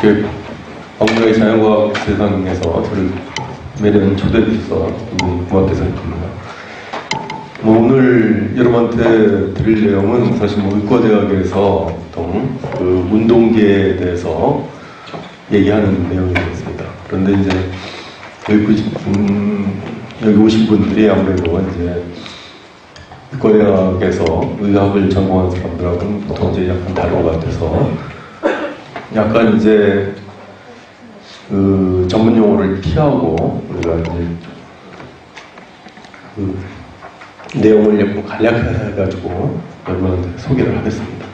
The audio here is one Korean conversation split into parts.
이렇게 박물관의 자연과학 세상에서 저를 매년 초대해 주셔서 고맙게 생각합니다. 오늘 여러분한테 드릴 내용은 사실 의과대학에서 보통 그 운동계에 대해서 얘기하는 내용이 되겠습니다. 그런데 이제 여기 오신 분들이 아무래도 이제 의과대학에서 의학을 전공한 사람들하고는 보통 이제 약간 다른 것 같아서 약간 이제 그 전문 용어를 피하고 우리가 이제 그 내용을 약간 간략해가지고 여러분한테 소개를 하겠습니다.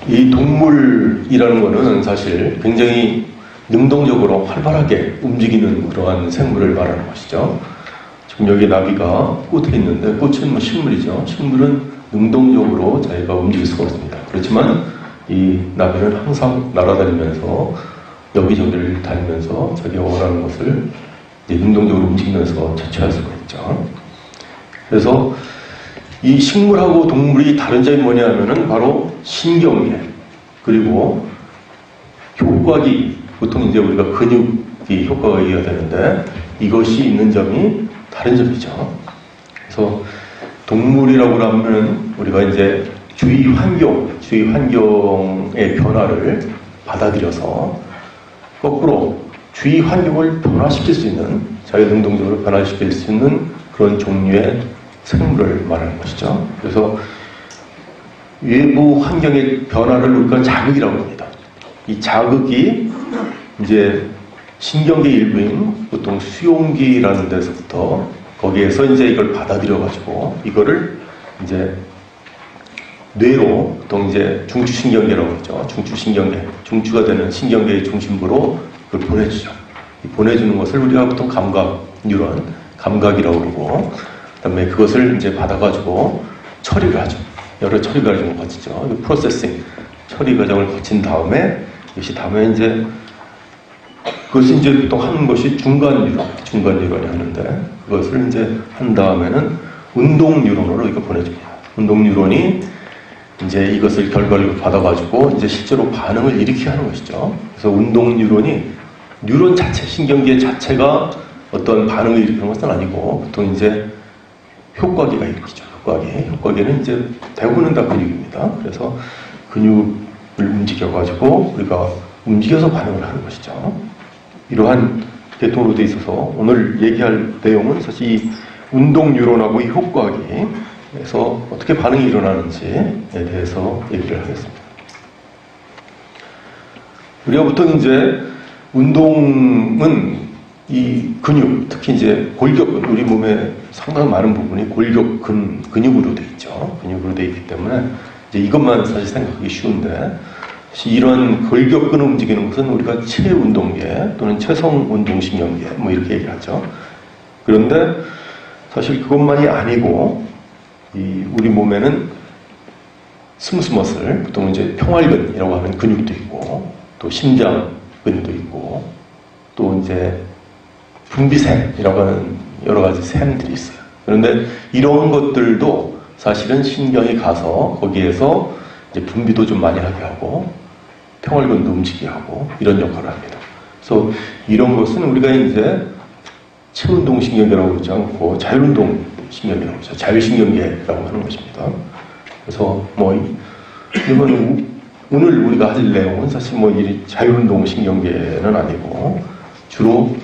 이 동물이라는 것은 사실 굉장히 능동적으로 활발하게 움직이는 그러한 생물을 말하는 것이죠. 지금 여기 나비가 꽃에 있는데 꽃은 뭐 식물이죠. 식물은 능동적으로 자기가 움직일 수가 없습니다. 그렇지만 이 나비는 항상 날아다니면서 여기저기를 다니면서 자기가 원하는 것을 능동적으로 움직이면서 채취할 수가 있죠. 그래서 이 식물하고 동물이 다른 점이 뭐냐면은 바로 신경계 그리고 효과기, 보통 이제 우리가 근육이 효과가 이해가 되는데 이것이 있는 점이 다른 점이죠. 그래서 동물이라고 하면 우리가 이제 주위 환경의 변화를 받아들여서 거꾸로 주위 환경을 변화시킬 수 있는, 자기가 능동적으로 변화시킬 수 있는 그런 종류의 생물을 말하는 것이죠. 그래서 외부 환경의 변화를 우리가 자극이라고 합니다. 이 자극이 이제 신경계 일부인 보통 수용기라는 데서부터 거기에서 이제 이걸 받아들여가지고 이거를 이제 뇌로 보통 이제 중추신경계라고 하죠. 중추신경계, 중추가 되는 신경계의 중심부로 그걸 보내주죠. 보내주는 것을 우리가 보통 감각, 뉴런, 감각이라고 그러고, 그 다음에 그것을 이제 받아가지고 처리를 하죠. 여러 처리 과정을 거치죠. 프로세싱, 처리 과정을 거친 다음에, 이것이 다음에 이제, 그것이 이제 보통 하는 것이 중간 뉴런이 하는데, 그것을 이제 한 다음에는 운동 뉴런으로 이거 보내줍니다. 운동 뉴런이 이제 이것을 결과를 받아가지고 이제 실제로 반응을 일으키게 하는 것이죠. 그래서 운동 뉴런이 뉴런 자체, 신경계 자체가 어떤 반응을 일으키는 것은 아니고 보통 이제 효과기가 일으키죠. 효과기는 이제 대부분은 다 근육입니다. 그래서 근육을 움직여가지고 우리가 움직여서 반응을 하는 것이죠. 이러한 계통으로 되어 있어서 오늘 얘기할 내용은 사실 이 운동 뉴런하고 이 효과기에서 어떻게 반응이 일어나는지에 대해서 얘기를 하겠습니다. 우리가 보통 이제 운동은 이 근육, 특히 이제 골격근, 우리 몸의 상당히 많은 부분이 근육으로 되어 있죠. 근육으로 되어 있기 때문에 이제 이것만 사실 생각하기 쉬운데, 이런 골격근을 움직이는 것은 우리가 체운동계 또는 체성운동신경계 뭐 이렇게 얘기하죠. 그런데 사실 그것만이 아니고 우리 몸에는 스무스머슬, 보통 이제 평활근이라고 하는 근육도 있고, 또 심장 근육도 있고, 또 이제 분비샘이라고 하는 여러 가지 샘들이 있어요. 그런데 이런 것들도 사실은 신경이 가서 거기에서 이제 분비도 좀 많이 하게 하고, 평활근도 움직이게 하고, 이런 역할을 합니다. 그래서 이런 것은 우리가 이제 체운동신경계라고 그러지 않고 자율운동신경계라고 하죠. 자율신경계라고 하는 것입니다. 그래서 이건 오늘 우리가 할 내용은 사실 이 자율운동신경계는 아니고 주로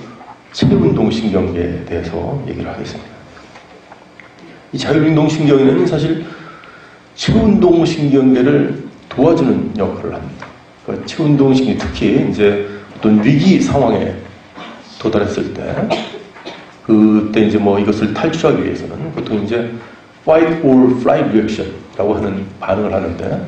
체운동신경계에 대해서 얘기를 하겠습니다. 이 자율운동신경계는 사실 체운동신경계를 도와주는 역할을 합니다. 그러니까 체운동신경, 특히 이제 어떤 위기 상황에 도달했을 때, 그때 이제 이것을 탈출하기 위해서는 보통 이제 fight or flight reaction라고 하는 반응을 하는데,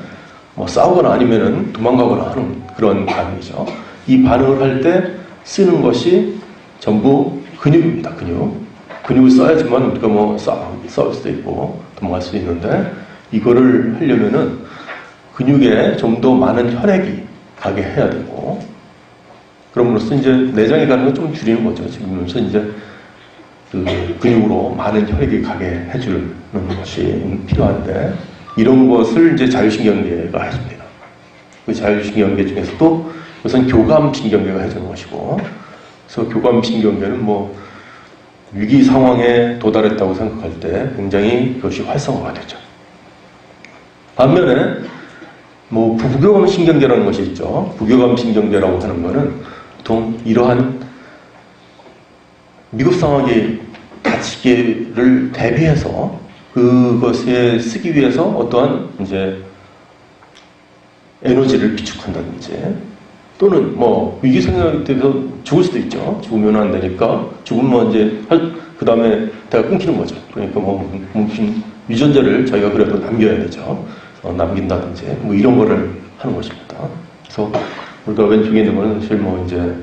싸우거나 아니면은 도망가거나 하는 그런 반응이죠. 이 반응을 할 때 쓰는 것이 전부 근육입니다. 근육을 써야지만 우리가 싸울 수도 있고 도망갈 수도 있는데, 이거를 하려면은 근육에 좀 더 많은 혈액이 가게 해야 되고, 그럼으로써 이제 내장에 가는 건 좀 줄이는 거죠. 지금으로서 이제 그 근육으로 많은 혈액이 가게 해주는 것이 필요한데, 이런 것을 이제 자율신경계가 해줍니다. 그 자율신경계 중에서도 우선 교감신경계가 해주는 것이고, 그래서 교감신경계는 뭐 위기 상황에 도달했다고 생각할 때 굉장히 그것이 활성화가 되죠. 반면에 뭐 부교감신경계라는 것이 있죠. 부교감신경계라고 하는 것은 보통 이러한 미급 상황이 닥치기를 대비해서 그것에 쓰기 위해서 어떠한 이제 에너지를 비축한다든지, 또는 뭐 위기 상황이 돼서 죽을 수도 있죠. 죽으면 안 되니까 죽으면 이제 그 다음에 대가 끊기는 거죠. 그러니까 뭐 무슨 유전자를 저희가 그래도 남겨야 되죠. 남긴다든지 뭐 이런 거를 하는 것입니다. 그래서 우리가 왼쪽에 있는 거는 사실 뭐 이제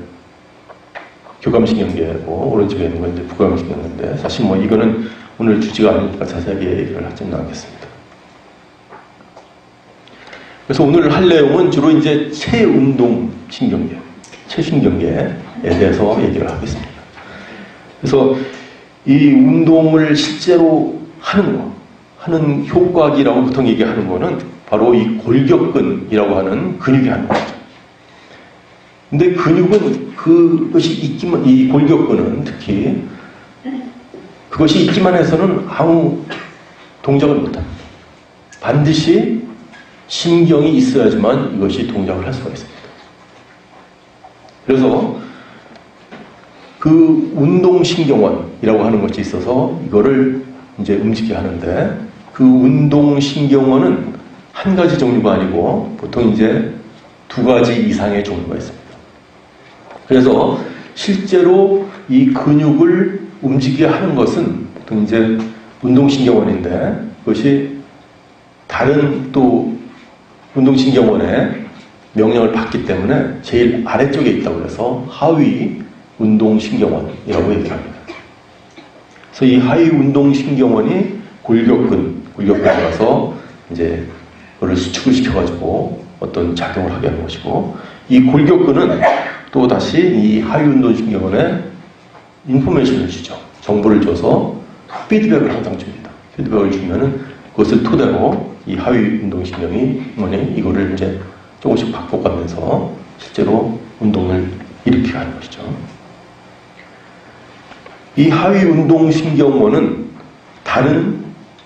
교감신경계고, 오른쪽에 있는 건 이제 부교감신경계인데, 사실 뭐 이거는 오늘 주제가 아니니까 자세하게 얘기를 하지는 않겠습니다. 그래서 오늘 할 내용은 주로 이제 체운동신경계, 체신경계에 대해서 얘기를 하겠습니다. 그래서 이 운동을 실제로 하는 효과기라고 보통 얘기하는 거는 바로 이 골격근이라고 하는 근육이 하는 거죠. 근데 근육은 그것이 있기만, 이 골격근은 특히 그것이 있기만 해서는 아무 동작을 못합니다. 반드시 신경이 있어야지만 이것이 동작을 할 수가 있습니다. 그래서 그 운동신경원이라고 하는 것이 있어서 이거를 이제 움직이게 하는데, 그 운동신경원은 한 가지 종류가 아니고 보통 이제 두 가지 이상의 종류가 있습니다. 그래서 실제로 이 근육을 움직이게 하는 것은 보통 이제 운동신경원인데, 그것이 다른 또 운동신경원의 명령을 받기 때문에 제일 아래쪽에 있다고 해서 하위 운동신경원이라고 얘기를 합니다. 그래서 이 하위 운동신경원이 골격근에 가서 이제 그걸 수축을 시켜가지고 어떤 작용을 하게 하는 것이고, 이 골격근은 또 다시 이 하위 운동신경원에 인포메이션을 주죠. 정보를 줘서 피드백을 항상 줍니다. 피드백을 주면은 그것을 토대로 이 하위 운동신경이 이거를 이제 조금씩 바꿔가면서 실제로 운동을 일으키게 하는 것이죠. 이 하위 운동신경원은 다른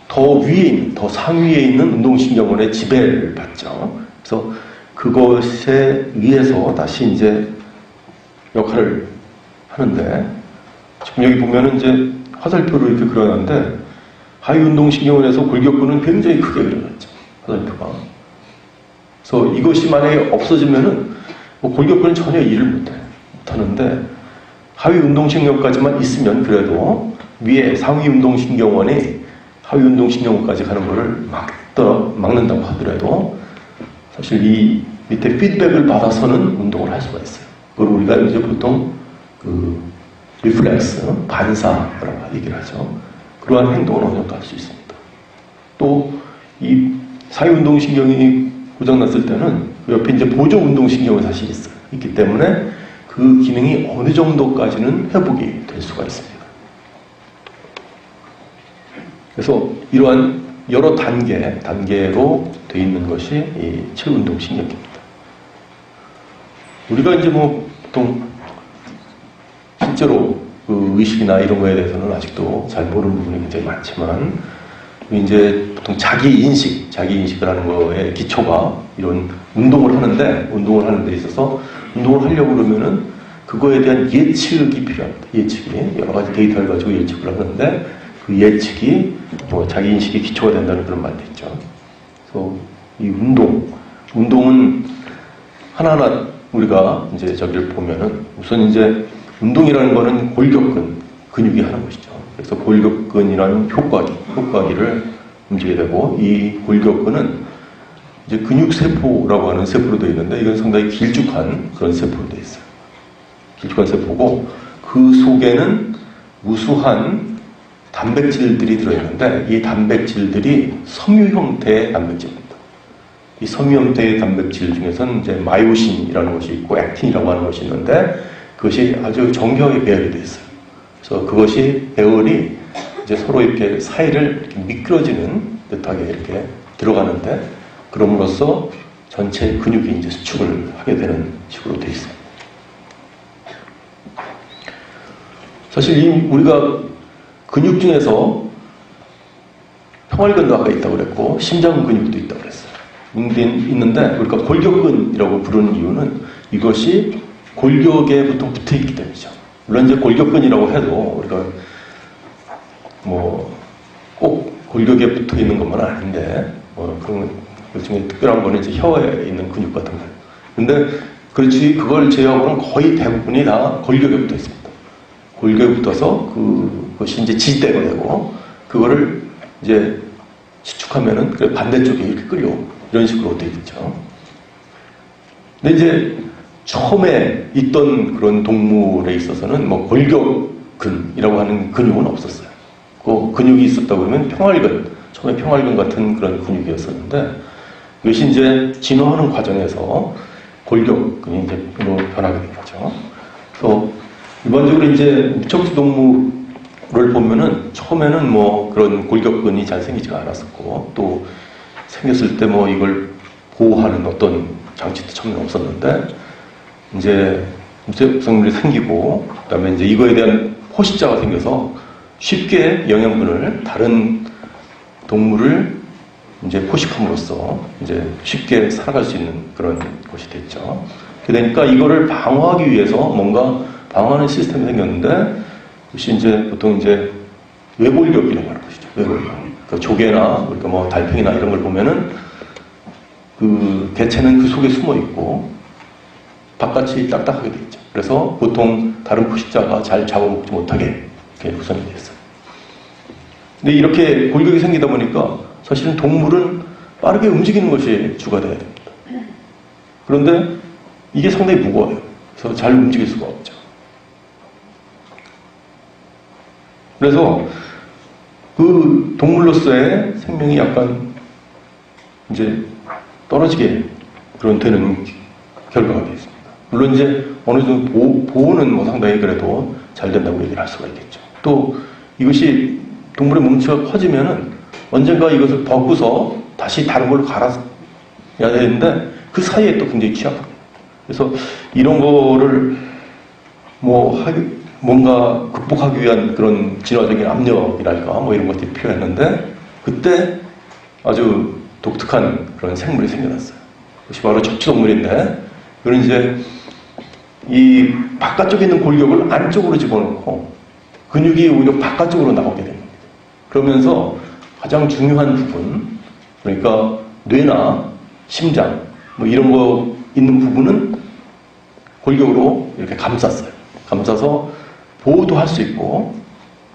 더 상위에 있는 운동신경원의 지배를 받죠. 그래서 그것에 의해서 다시 이제 역할을 하는데, 지금 여기 보면은 이제 화살표로 이렇게 그려놨는데, 하위 운동신경원에서 골격근은 굉장히 크게 그려놨죠. 화살표가. 그래서 이것이 만약에 없어지면은 뭐 골격근은 전혀 일을 못하는데, 하위 운동신경까지만 있으면 그래도 위에 상위 운동신경원이 하위 운동신경원까지 가는 것을 막는다고 하더라도 사실 이 밑에 피드백을 받아서는 운동을 할 수가 있어요. 그걸 우리가 이제 보통 그 리플렉스, 반사라고 얘기를 하죠. 그러한 행동을 어느 정도 할 수 있습니다. 또 이 사위 운동신경이 고장났을 때는 그 옆에 이제 보조 운동신경이 사실 있기 때문에 그 기능이 어느 정도까지는 회복이 될 수가 있습니다. 그래서 이러한 여러 단계로 되어 있는 것이 이 체운동신경계입니다. 우리가 이제 뭐 보통 실제로 그 의식이나 이런 거에 대해서는 아직도 잘 모르는 부분이 굉장히 많지만, 이제 보통 자기인식을 하는 거에 기초가 이런 운동을 하는 데 있어서 운동을 하려고 그러면은 그거에 대한 예측이 필요합니다. 예측이. 여러 가지 데이터를 가지고 예측을 하는데, 그 예측이 뭐 자기인식의 기초가 된다는 그런 말도 있죠. 그래서 이 운동은 하나하나 우리가 이제 저기를 보면은 우선 이제 운동이라는 거는 근육이 하는 것이죠. 그래서 골격근이라는 효과기를 움직이게 되고, 이 골격근은 이제 근육세포라고 하는 세포로 되어 있는데, 이건 상당히 길쭉한 그런 세포로 되어 있어요. 길쭉한 세포고, 그 속에는 무수한 단백질들이 들어있는데, 이 단백질들이 섬유 형태의 단백질입니다. 이 섬유 형태의 단백질 중에서는 이제 마이오신이라는 것이 있고, 액틴이라고 하는 것이 있는데, 그것이 아주 정교하게 배열이 되어 있어요. 그래서 그것이 배열이 이제 서로 이렇게 사이를 이렇게 미끄러지는 듯하게 이렇게 들어가는데, 그럼으로써 전체 근육이 이제 수축을 하게 되는 식으로 되어 있습니다. 사실 우리가 근육 중에서 평활근도 아까 있다고 그랬고 심장 근육도 있다고 그랬어요. 있는데 우리가 골격근이라고 부르는 이유는 이것이 골격에 보통 붙어 있기 때문이죠. 물론 이제 골격근이라고 해도 우리가 뭐 꼭 골격에 붙어 있는 것만 아닌데 그런 그 중에 특별한 거는 이제 혀에 있는 근육 같은 거예요. 근데 그렇지 그걸 제외하고는 거의 대부분이 다 골격에 붙어 있습니다. 골격에 붙어서 그것이 이제 지지대가 되고 그거를 이제 수축하면은 그 반대쪽에 이렇게 끌려 이런 식으로 되어 있죠. 근데 이제 처음에 있던 그런 동물에 있어서는 뭐 골격근이라고 하는 근육은 없었어요. 그 근육이 있었다고 그러면 평활근, 처음에 평활근 같은 그런 근육이었었는데 이것이 이제 진화하는 과정에서 골격근이 이제 변하게 된 거죠. 그래서 일반적으로 이제 무척지 동물을 보면은 처음에는 뭐 그런 골격근이 잘 생기지가 않았었고 또 생겼을 때 뭐 이걸 보호하는 어떤 장치도 처음에 없었는데 이제 무생물이 생기고 그다음에 이제 이거에 대한 포식자가 생겨서 쉽게 영양분을 다른 동물을 이제 포식함으로써 이제 쉽게 살아갈 수 있는 그런 것이 됐죠. 그러니까 이거를 방어하기 위해서 뭔가 방어하는 시스템이 생겼는데 그것이 이제 보통 이제 외골격이라고 하는 것이죠. 외골격. 그 조개나 우리가 뭐 달팽이나 이런 걸 보면은 그 개체는 그 속에 숨어 있고 바깥이 딱딱하게 되어 있죠. 그래서 보통 다른 포식자가 잘 잡아먹지 못하게 이렇게 구성이 되어 있어요. 근데 이렇게 골격이 생기다 보니까 사실은 동물은 빠르게 움직이는 것이 주가 되어야 됩니다. 그런데 이게 상당히 무거워요. 그래서 잘 움직일 수가 없죠. 그래서 그 동물로서의 생명이 약간 이제 떨어지게 그런 되는 결과가 되어 있습니다. 물론 이제 어느 정도 보호는 뭐 상당히 그래도 잘 된다고 얘기를 할 수가 있겠죠. 또 이것이 동물의 몸체가 커지면은 언젠가 이것을 벗고서 다시 다른 걸로 갈아야 되는데 그 사이에 또 굉장히 취약합니다. 그래서 이런 거를 뭔가 극복하기 위한 그런 진화적인 압력이랄까 뭐 이런 것들이 필요했는데 그때 아주 독특한 그런 생물이 생겨났어요. 그것이 바로 척추동물인데 그건 이제 이 바깥쪽에 있는 골격을 안쪽으로 집어넣고 근육이 오히려 바깥쪽으로 나오게 됩니다. 그러면서 가장 중요한 부분, 그러니까 뇌나 심장 뭐 이런 거 있는 부분은 골격으로 이렇게 감쌌어요. 감싸서 보호도 할 수 있고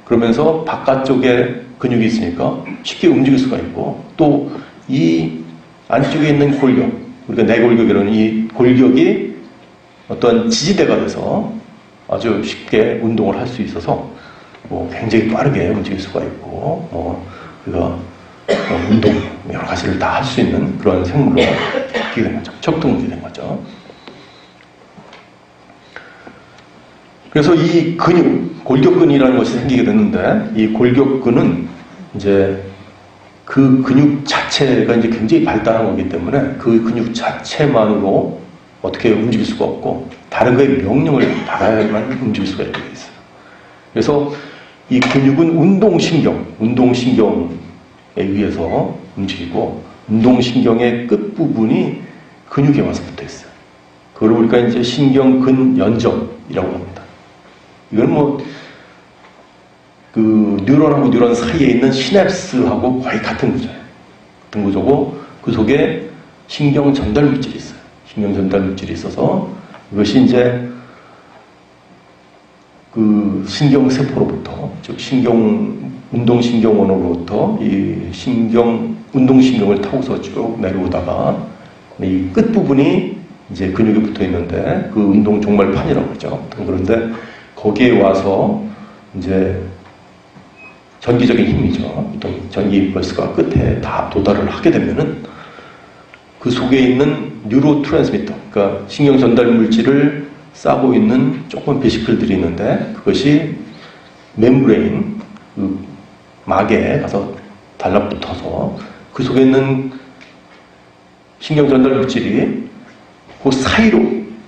그러면서 바깥쪽에 근육이 있으니까 쉽게 움직일 수가 있고 또 이 안쪽에 있는 골격, 우리가 내골격이라는 이 골격이 어떤 지지대가 돼서 아주 쉽게 운동을 할 수 있어서 굉장히 빠르게 움직일 수가 있고 우리가 운동 여러 가지를 다 할 수 있는 그런 생물로 바뀌게 된 거죠. 척동물이 된 거죠. 그래서 이 근육, 골격근이라는 것이 생기게 됐는데 이 골격근은 이제 그 근육 자체가 이제 굉장히 발달한 거기 때문에 그 근육 자체만으로 어떻게 움직일 수가 없고 다른 거에 명령을 받아야만 움직일 수가 있게 돼 있어요. 그래서 이 근육은 운동신경에 의해서 움직이고 운동신경의 끝부분이 근육에 와서 붙어 있어요. 그걸 우리가 이제 신경근연정이라고 합니다. 이건 그 뉴런하고 뉴런 사이에 있는 시냅스하고 거의 같은 구조예요. 같은 구조고 그 속에 신경 전달 물질이 있어요. 신경 전달 물질이 있어서 이것이 이제 그 신경세포로부터 즉 운동신경원으로부터 이 운동신경을 타고서 쭉 내려오다가 이 끝부분이 이제 근육에 붙어 있는데 그 운동 종말판이라고 그러죠. 그런데 거기에 와서 이제 전기적인 힘이죠. 전기 임펄스가 끝에 다 도달을 하게 되면은 그 속에 있는 뉴로트랜스미터, 그러니까 신경 전달 물질을 싸고 있는 조그만 베시클들이 있는데 그것이 멤브레인, 그 막에 가서 달라붙어서 그 속에 있는 신경 전달 물질이 그 사이로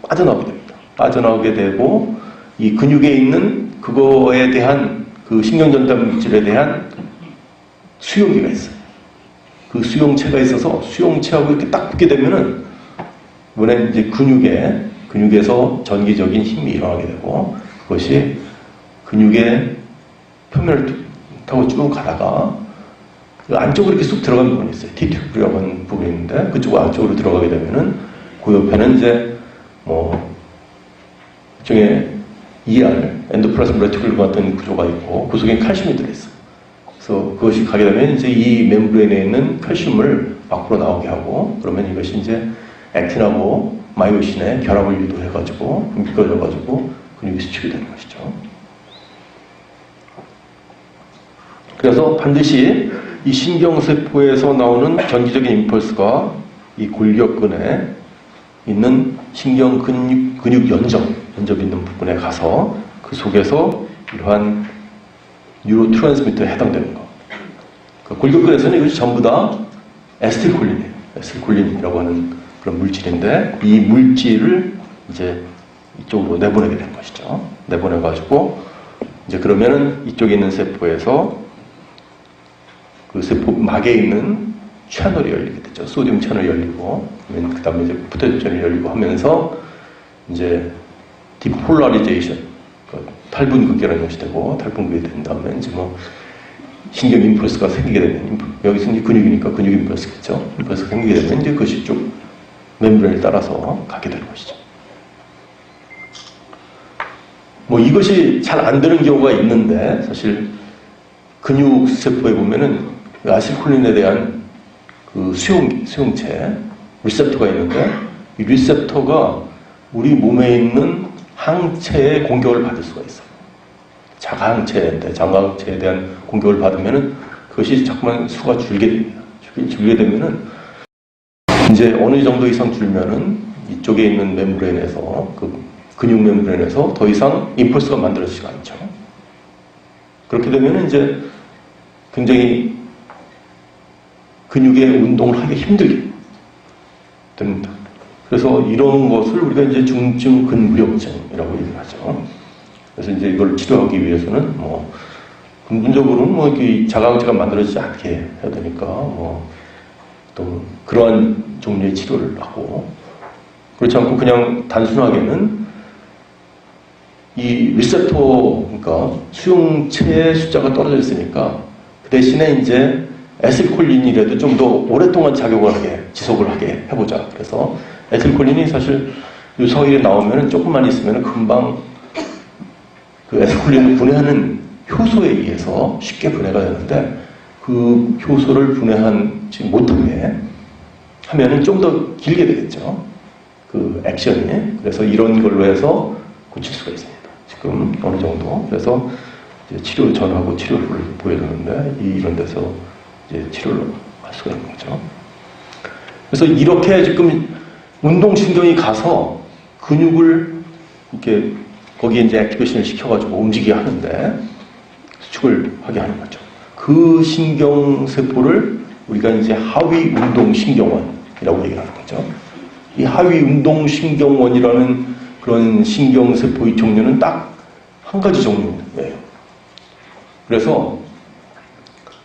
빠져나오게 됩니다. 빠져나오게 되고 이 근육에 있는 그거에 대한 그 신경 전달 물질에 대한 수용기가 있어요. 그 수용체가 있어서 수용체하고 이렇게 딱 붙게 되면은 이번엔 이제 근육에서 전기적인 힘이 일어나게 되고 그것이 근육의 표면을 타고 쭉 가다가 그 안쪽으로 이렇게 쑥 들어가는 부분이 있어요. T-튜브라고 하는 부분이 있는데 그쪽 안쪽으로 들어가게 되면은 그 옆에는 이제 뭐 일종의 엔도플라스마 레티큘럼 같은 구조가 있고 그 속에 칼슘이 들어있어요. 그래서 그것이 가게 되면 이제 이 멤브레인에 있는 칼슘을 밖으로 나오게 하고 그러면 이것이 이제 액틴하고 마이오신의 결합을 유도해가지고 미끄러져가지고 근육이 수축이 되는 것이죠. 그래서 반드시 이 신경세포에서 나오는 전기적인 임펄스가 이 골격근에 있는 신경 근육 연접이 있는 부분에 가서 그 속에서 이러한 뉴로 트랜스미터에 해당되는 거. 그 골격근에서는 이것이 전부 다 에스틸콜린이에요. 에스틸콜린이라고 하는 그런 물질인데 이 물질을 이제 이쪽으로 내보내게 되는 것이죠. 내보내가지고 이제 그러면은 이쪽에 있는 세포에서 그 세포 막에 있는 채널이 열리게 되죠. 소디움 채널이 열리고, 그 다음에 이제 포타시움 채널이 열리고 하면서 이제 디폴라리제이션, 탈분극이라는 것이 되고, 탈분극이 된 다음에 이제 뭐 신경 임펄스가 생기게 되면, 여기서 이제 근육이니까 근육 임펄스겠죠. 임펄스가 생기게 되면 이제 그것이 쭉 멤브레인을 따라서 가게 되는 것이죠. 뭐 이것이 잘 안 되는 경우가 있는데, 사실 근육 세포에 보면은 아실콜린에 대한 그 수용체, 리셉터가 있는데, 이 리셉터가 우리 몸에 있는 항체의 공격을 받을 수가 있어요. 자가항체인데, 자가항체에 대한 공격을 받으면은 그것이 자꾸만 수가 줄게 됩니다. 줄게 되면은, 이제 어느 정도 이상 줄면은 이쪽에 있는 멤브레인에서, 그 근육 멤브레인에서 더 이상 임펄스가 만들어지지가 않죠. 그렇게 되면은 이제 굉장히 근육의 운동을 하기 힘들게 됩니다. 그래서 이런 것을 우리가 이제 중증 근무력증이라고 얘기를 하죠. 그래서 이제 이걸 치료하기 위해서는 뭐 근본적으로는 뭐 이 자가항체가 만들어지지 않게 해야 되니까 뭐 또 그러한 종류의 치료를 하고 그렇지 않고 그냥 단순하게는 이 리셉터 그러니까 수용체의 숫자가 떨어져 있으니까 그 대신에 이제 에틸콜린이라도 좀 더 오랫동안 작용을 하게, 지속을 하게 해보자. 그래서 에틸콜린이 사실 유서일에 나오면 조금만 있으면 금방 그 에틸콜린을 분해하는 효소에 의해서 쉽게 분해가 되는데 그 효소를 분해하지 못하게 하면은 좀 더 길게 되겠죠. 그 액션이. 그래서 이런 걸로 해서 고칠 수가 있습니다. 지금 어느 정도. 그래서 이제 치료 전하고 치료를 보여주는데 이런 데서 이제 치료를 할 수가 있는 거죠. 그래서 이렇게 지금 운동신경이 가서 근육을 이렇게 거기에 이제 액티베이션을 시켜가지고 움직이게 하는데 수축을 하게 하는 거죠. 그 신경세포를 우리가 이제 하위 운동신경원이라고 얘기를 하는 거죠. 이 하위 운동신경원이라는 그런 신경세포의 종류는 딱 한 가지 종류예요. 그래서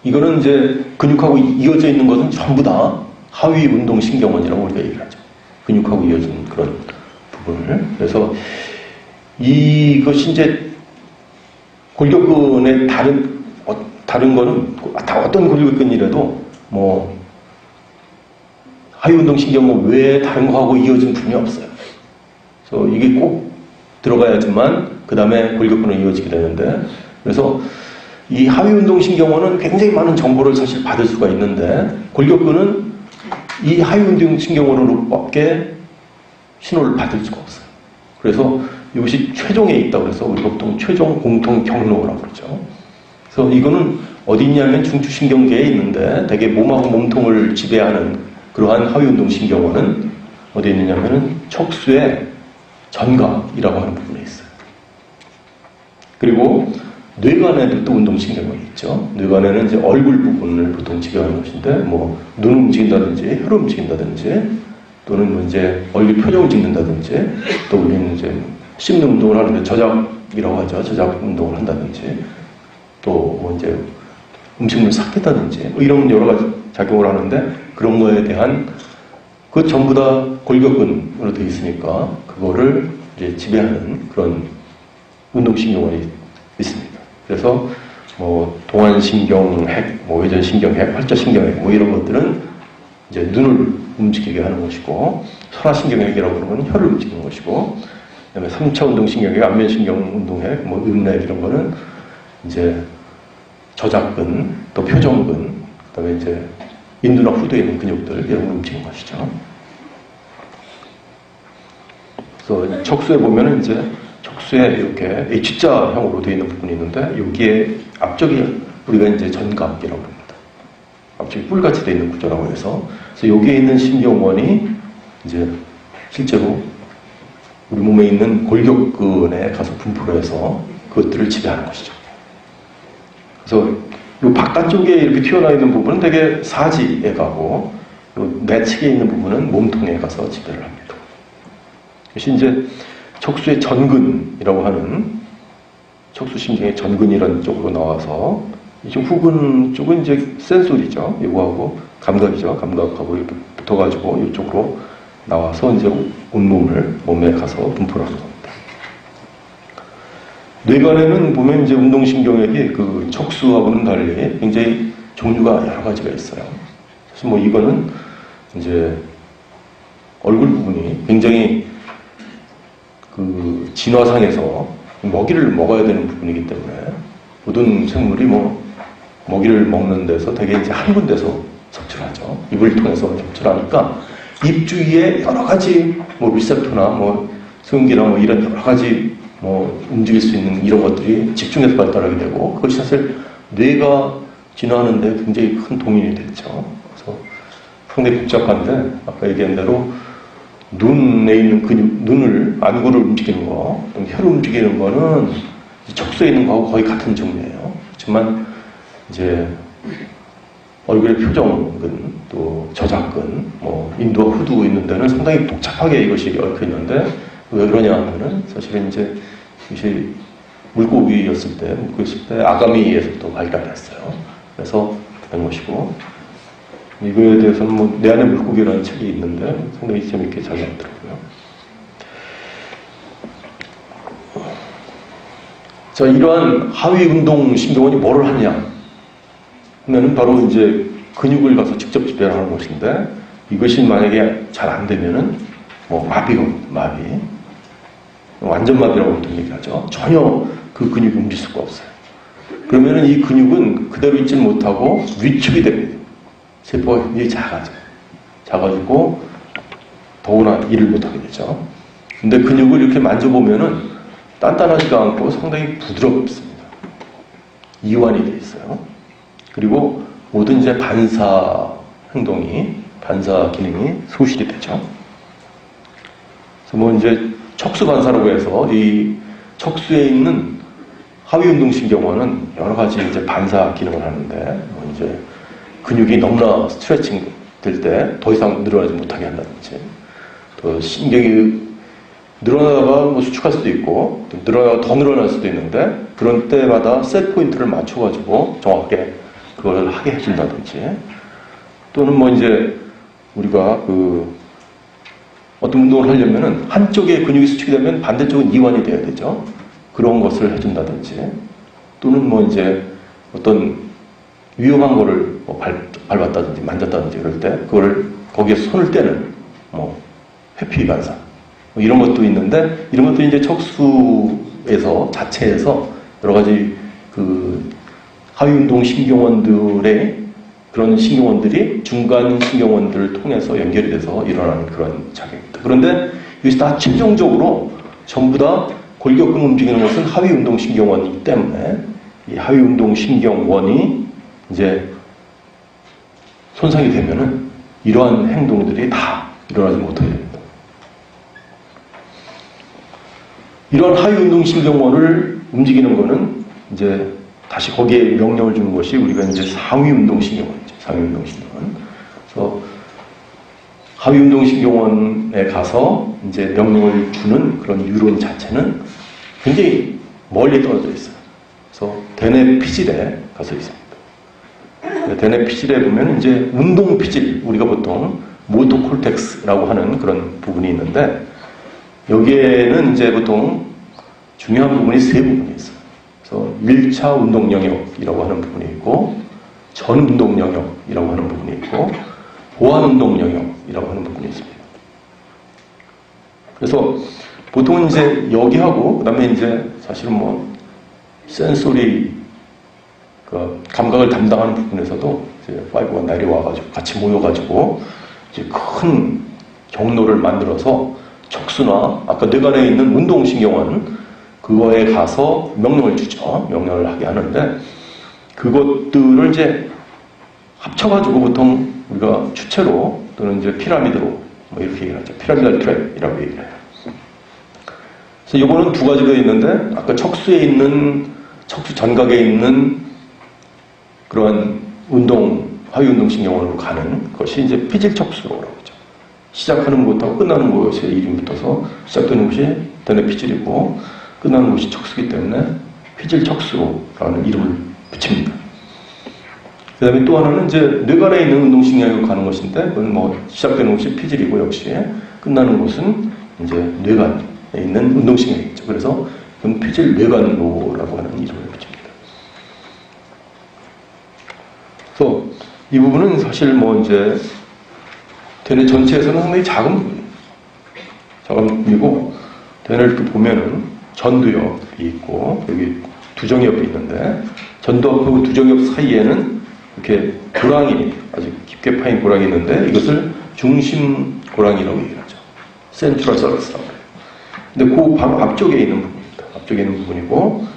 이거는 이제 근육하고 이어져 있는 것은 전부 다 하위 운동신경원이라고 우리가 얘기를 하죠. 근육하고 이어진 그런 부분을. 그래서 이것이 이제 골격근의 다른 거는 다 어떤 골격근이라도 뭐 하위 운동신경원 외에 다른 거하고 이어진 부분이 없어요. 그래서 이게 꼭 들어가야지만 그 다음에 골격근은 이어지게 되는데 그래서 이 하위 운동신경원은 굉장히 많은 정보를 사실 받을 수가 있는데 골격근은 이 하위 운동신경원으로밖에 신호를 받을 수가 없어요. 그래서 이것이 최종에 있다고 해서 우리가 보통 최종 공통 경로라고 그러죠. 그래서 이거는 어디 있냐면 중추신경계에 있는데 되게 몸하고 몸통을 지배하는 그러한 하위 운동신경원은 어디 있느냐면은 척수의 전각이라고 하는 부분에 있어요. 그리고 뇌관에도 또 운동신경이 있죠. 뇌관에는 이제 얼굴 부분을 보통 지배하는 것인데, 뭐, 눈을 움직인다든지, 혀를 움직인다든지, 또는 뭐 이제 얼굴 표정을 찍는다든지, 또 우리는 이제 씹는 운동을 하는데 저작이라고 하죠. 저작 운동을 한다든지, 또 뭐 이제 음식물을 삭힌다든지, 뭐 이런 여러 가지 작용을 하는데, 그런 거에 대한 그 전부 다 골격근으로 되어 있으니까, 그거를 이제 지배하는 그런 운동신경원이 있습니다. 그래서 뭐 동안신경핵, 뭐 외전신경핵, 활자신경핵 뭐 이런 것들은 이제 눈을 움직이게 하는 것이고, 선화신경핵이라고 하는 건 혀를 움직이는 것이고, 그다음에 3차 운동신경핵, 안면신경 운동핵, 뭐 음내핵 이런 거는 이제 저작근, 또 표정근, 그다음에 이제 인두나 후두에 있는 근육들 이런 걸 움직이는 것이죠. 그래서 척수에 보면은 이제 척수에 이렇게 H자형으로 되어 있는 부분이 있는데, 여기에 앞쪽이 우리가 이제 전갑이라고 합니다. 앞쪽이 뿔같이 되어 있는 구조라고 해서, 그래서 여기에 있는 신경원이 이제 실제로 우리 몸에 있는 골격근에 가서 분포를 해서 그것들을 지배하는 것이죠. 그래서 이 바깥쪽에 이렇게 튀어나와 있는 부분은 되게 사지에 가고, 내측에 있는 부분은 몸통에 가서 지배를 합니다. 그것이 이제 척수의 전근이라고 하는, 척수신경의 전근이라는 쪽으로 나와서, 이쪽 후근 쪽은 이제 센소리죠. 이거하고 감각이죠. 감각하고 이렇게 붙어가지고 이쪽으로 나와서 이제 온몸을, 몸에 가서 분포를 하는 겁니다. 뇌관에는 보면 이제 운동신경액이 그 척수하고는 달리 굉장히 종류가 여러 가지가 있어요. 그래서 뭐 이거는 이제 얼굴 부분이 굉장히 그 진화상에서 먹이를 먹어야 되는 부분이기 때문에, 모든 생물이 뭐 먹이를 먹는 데서 되게 이제 한 군데서 섭취하죠. 입을 통해서 섭취하니까 입 주위에 여러 가지 뭐 리셉터나 뭐 소음기나 뭐 이런 여러 가지 뭐 움직일 수 있는 이런 것들이 집중해서 발달하게 되고, 그것이 사실 뇌가 진화하는데 굉장히 큰 도움이 됐죠. 그래서 상당히 복잡한데, 아까 얘기한 대로 눈에 있는 근육, 눈을, 안구를 움직이는 거, 혀를 움직이는 거는 척수에 있는 거하고 거의 같은 종류예요. 그렇지만 이제 얼굴의 표정근, 또 저작근, 뭐 인두와 후두 있는 데는 상당히 복잡하게 이것이 얽혀 있는데, 왜 그러냐 하면은 사실은 이제 이것이 물고기였을 때 아가미에서부터 발달했어요. 그래서 그런 것이고, 이거에 대해서는 뭐 내 안에 물고기라는 책이 있는데 상당히 재밌게 잘 나왔더라고요. 자, 이러한 하위 운동 신경원이 뭐를 하냐 하면은 바로 이제 근육을 가서 직접 지배를 하는 것인데, 이것이 만약에 잘 안 되면은 뭐 마비, 완전 마비라고 보통 얘기하죠. 전혀 그 근육이 움직일 수가 없어요. 그러면은 이 근육은 그대로 있지 못하고 위축이 됩니다. 세포가 굉장히 작아지고 더구나 일을 못하게 되죠. 근데 근육을 이렇게 만져보면은 단단하지가 않고 상당히 부드럽습니다. 이완이 돼 있어요. 그리고 모든 이제 반사 기능이 소실이 되죠. 그래서 뭐 이제 척수 반사라고 해서 이 척수에 있는 하위 운동신경원은 여러 가지 이제 반사 기능을 하는데, 뭐 이제 근육이 너무나 스트레칭 될 때 더 이상 늘어나지 못하게 한다든지, 또 신경이 늘어나다가 뭐 수축할 수도 있고, 또 늘어나다가 더 늘어날 수도 있는데, 그런 때마다 셋 포인트를 맞춰가지고 정확하게 그걸 하게 해준다든지, 또는 뭐 이제 우리가 그 어떤 운동을 하려면은 한쪽에 근육이 수축이 되면 반대쪽은 이완이 돼야 되죠. 그런 것을 해준다든지, 또는 뭐 이제 어떤 위험한 거를 뭐 밟았다든지 만졌다든지 그럴 때 그거를 거기에 손을 떼는 뭐 회피 반사 뭐 이런 것도 있는데, 이런 것도 이제 척수에서 자체에서 여러 가지 그 하위 운동 신경원들의 그런 신경원들이 중간 신경원들을 통해서 연결이 돼서 일어나는 그런 작용입니다. 그런데 이것이 다 최종적으로 전부 다 골격근 움직이는 것은 하위 운동 신경원이기 때문에, 이 하위 운동 신경원이 이제 손상이 되면은 이러한 행동들이 다 일어나지 못하게 됩니다. 이러한 하위 운동 신경원을 움직이는 것은 이제 다시 거기에 명령을 주는 것이 우리가 이제 상위운동신경원이죠. 상위운동신경원. 그래서 하위운동신경원에 가서 이제 명령을 주는 그런 뉴런 자체는 굉장히 멀리 떨어져 있어요. 그래서 대뇌 피질에 가서 있습니다. 대뇌 피질에 보면 이제 운동 피질, 우리가 보통 모토콜텍스라고 하는 그런 부분이 있는데 여기에는 이제 보통 중요한 부분이 세 부분이 있어요. 그래서 1차 운동 영역이라고 하는 부분이 있고 전 운동 영역이라고 하는 부분이 있고 보완 운동 영역이라고 하는 부분이 있습니다. 그래서 보통은 이제 여기하고 그다음에 이제 사실은 뭐 센소리 그 감각을 담당하는 부분에서도 이제 5가 내려와가지고 같이 모여가지고 이제 큰 경로를 만들어서 척수나 아까 뇌관에 있는 운동신경원 그거에 가서 명령을 주죠. 명령을 하게 하는데 그것들을 이제 합쳐가지고 보통 우리가 추체로 또는 이제 피라미드로 뭐 이렇게 얘기를 하죠. 피라미달 트랩이라고 얘기를 해요. 그래서 이거는 두 가지가 있는데 아까 척수에 있는 척수 전각에 있는 그러한 하위운동신경원으로 가는 것이 이제 피질척수라고 하죠. 시작하는 것하고 끝나는 것에 이름이 붙어서 시작되는 것이 대뇌 피질이고 끝나는 것이 척수이기 때문에 피질척수라는 이름을 붙입니다. 그 다음에 또 하나는 이제 뇌관에 있는 운동신경으로 가는 것인데 그건 뭐 시작되는 것이 피질이고 역시 끝나는 것은 이제 뇌관에 있는 운동신경이죠. 그래서 그건 피질뇌관로라고 하는 이름을 붙입니다. 그래서 이 부분은 사실 뭐 이제 대뇌 전체에서는 상당히 작은 부분이에요. 작은 부분이고 대뇌를 이렇게 보면은 전두엽이 있고 여기 두정엽이 있는데 전두엽하고 두정엽 사이에는 이렇게 고랑이 아주 깊게 파인 고랑이 있는데 이것을 중심 고랑이라고 얘기하죠. 센트럴 서커스라고 해요. 근데 그 바로 앞쪽에 있는 부분입니다. 앞쪽에 있는 부분이고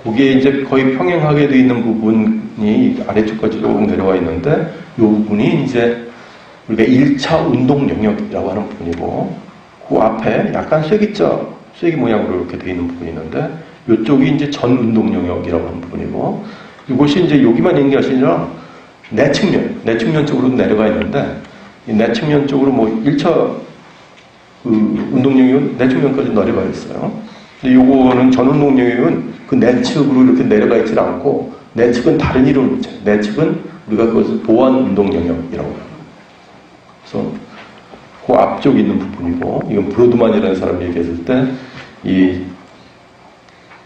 거기에 이제 거의 평행하게 되어 있는 부분이 아래쪽까지 조금 내려와 있는데 이 부분이 이제 우리가 1차 운동 영역이라고 하는 부분이고 그 앞에 약간 쐐기 모양으로 이렇게 되어 있는 부분이 있는데 이쪽이 이제 전 운동 영역이라고 하는 부분이고 이것이 이제 여기만 있는 게 아니라 내측면 쪽으로 내려가 있는데 이 내측면 쪽으로 뭐 1차 그 운동 영역은 내측면까지 내려가 있어요. 근데 요거는 전 운동 영역은 그 내측으로 이렇게 내려가 있지 않고 내측은 다른 이름을 붙여요. 내측은 우리가 그것을 보완 운동 영역이라고 해요. 그래서 그 앞쪽에 있는 부분이고 이건 브로드만이라는 사람이 얘기했을 때 이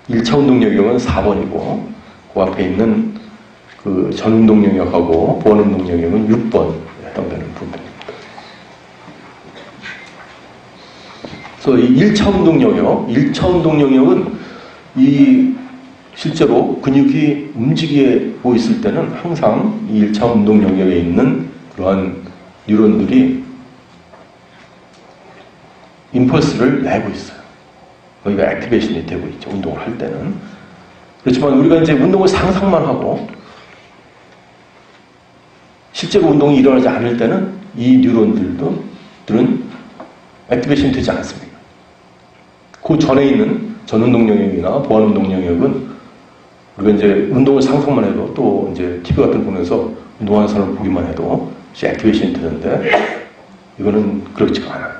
1차 운동 영역은 4번이고 그 앞에 있는 그 전 운동 영역하고 보완 운동 영역은 6번에 해당되는 부분입니다. 그래서 이 1차 운동 영역은 이 실제로 근육이 움직이고 있을 때는 항상 이 1차 운동 영역에 있는 그러한 뉴런들이 임펄스를 내고 있어요. 거기가 액티베이션이 되고 있죠. 운동을 할 때는. 그렇지만 우리가 이제 운동을 상상만 하고 실제로 운동이 일어나지 않을 때는 이 뉴런들은 액티베이션이 되지 않습니다. 그 전에 있는 전운동 영역이나 보완 운동 영역은 우리가 이제 운동을 상상만 해도 또 이제 TV 같은 거 보면서 운동하는 사람을 보기만 해도 액티베이션이 되는데 이거는 그렇지가 않아요.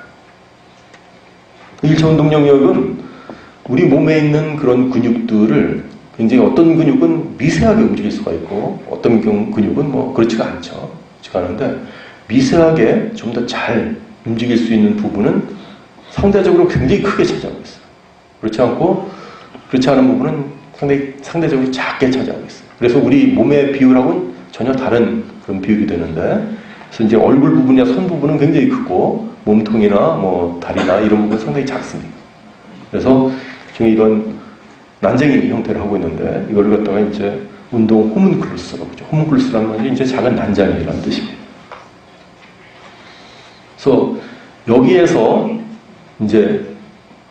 1차 운동 영역은 우리 몸에 있는 그런 근육들을 굉장히 어떤 근육은 미세하게 움직일 수가 있고 어떤 근육은 뭐 그렇지가 않죠. 그렇지가 않은데 미세하게 좀 더 잘 움직일 수 있는 부분은 상대적으로 굉장히 크게 차지하고 있어요. 그렇지 않은 부분은 상대적으로 작게 차지하고 있어요. 그래서 우리 몸의 비율하고는 전혀 다른 그런 비율이 되는데 그래서 이제 얼굴 부분이나 손 부분은 굉장히 크고 몸통이나 뭐 다리나 이런 부분은 상당히 작습니다. 그래서 지금 이런 난쟁이 형태를 하고 있는데 이걸 갖다가 이제 운동 호문클루스라고 하죠. 호문클루스라는 말이 이제 작은 난장이라는 뜻입니다. 그래서 여기에서 이제